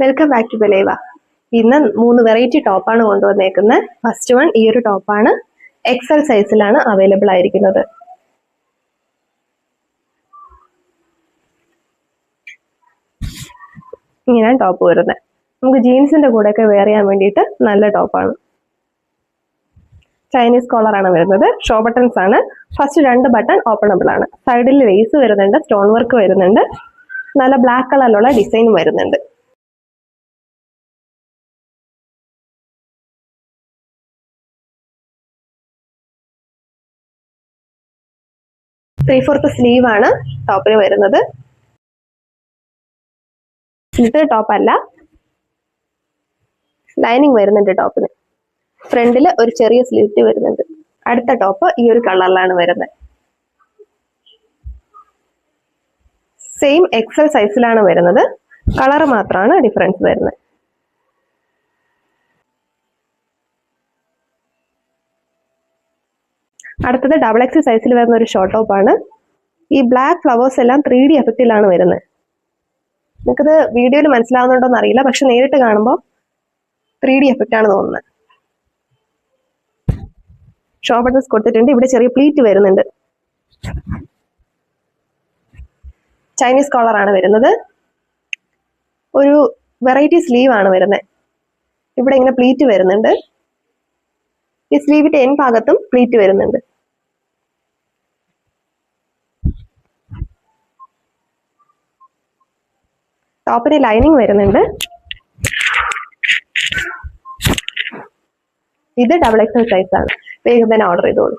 Welcome back to ബലേവ. ഇന്ന് 3 variety ടോപ്പാണ് കൊണ്ടുവന്നേക്കുന്നത്. First one ഈ ഒരു ടോപ്പാണ്. എക്സൽ സൈസിലാണ് അവൈലബിൾ ആയിരിക്കുന്നത്. ഇങ്ങനെയാണ് ടോപ്പ് വരുന്നത്. നമുക്ക് ജീൻസിന്റെ കൂടെ ഒക്കെ വെയർ ചെയ്യാൻ വേണ്ടിയിട്ട് നല്ല ടോപ്പാണ്. ചൈനീസ് കോളർ ആണ് വരുന്നത്. ഷോ ബട്ടൺസ് ആണ്. ഫസ്റ്റ് 2 ബട്ടൺ ഓപ്പണബിൾ ആണ്. സൈഡിൽ ലേസ് വരുന്നുണ്ട്, സ്റ്റോൺ വർക്ക് വരുന്നുണ്ട്, നല്ല ബ്ലാക്ക് കളറിലുള്ള ഡിസൈൻ വരുന്നുണ്ട്. ത്രീ-ഫോർത്ത് സ്ലീവ് ആണ് ടോപ്പിന് വരുന്നത്. ഇത് ടോപ്പ് അല്ല, ലൈനിങ് വരുന്നുണ്ട് ടോപ്പിന്. ഫ്രണ്ടിൽ ഒരു ചെറിയ സ്ലിറ്റ് വരുന്നുണ്ട്. അടുത്ത ടോപ്പ് ഈ ഒരു കളറിലാണ് വരുന്നത്. സെയിം എക്സൽ സൈസിലാണ് വരുന്നത്. കളർ മാത്രമാണ് ഡിഫറൻസ് വരുന്നത്. അടുത്തത് ഡബിൾ എക്സ് സൈസിൽ വരുന്ന ഒരു ഷോർട്ട് ടോപ്പാണ്. ഈ ബ്ലാക്ക് ഫ്ലവേഴ്സ് എല്ലാം 3D എഫക്റ്റിലാണ് വരുന്നത്. നിങ്ങൾക്കത് വീഡിയോയിൽ മനസ്സിലാവുന്നുണ്ടോന്ന് അറിയില്ല, പക്ഷെ നേരിട്ട് കാണുമ്പോൾ 3D എഫക്റ്റ് ആണ് തോന്നുന്നത്. ഷോ ബട്ടൺസ് കൊടുത്തിട്ടുണ്ട്. ഇവിടെ ചെറിയ പ്ലീറ്റ് വരുന്നുണ്ട്. ചൈനീസ് കോളർ ആണ് വരുന്നത്. ഒരു വെറൈറ്റി സ്ലീവ് ആണ് വരുന്നത്. ഇവിടെ ഇങ്ങനെ പ്ലീറ്റ് വരുന്നുണ്ട്. ഈ സ്ലീവിന്റെ എൻ ഭാഗത്തും പ്ലീറ്റ് വരുന്നുണ്ട്. ടോപ്പിന് ലൈനിങ് വരുന്നുണ്ട്. ഇത് ഡബിൾ എക്സൽ സൈസ് ആണ്. വേഗം തന്നെ ഓർഡർ ചെയ്തോളൂ.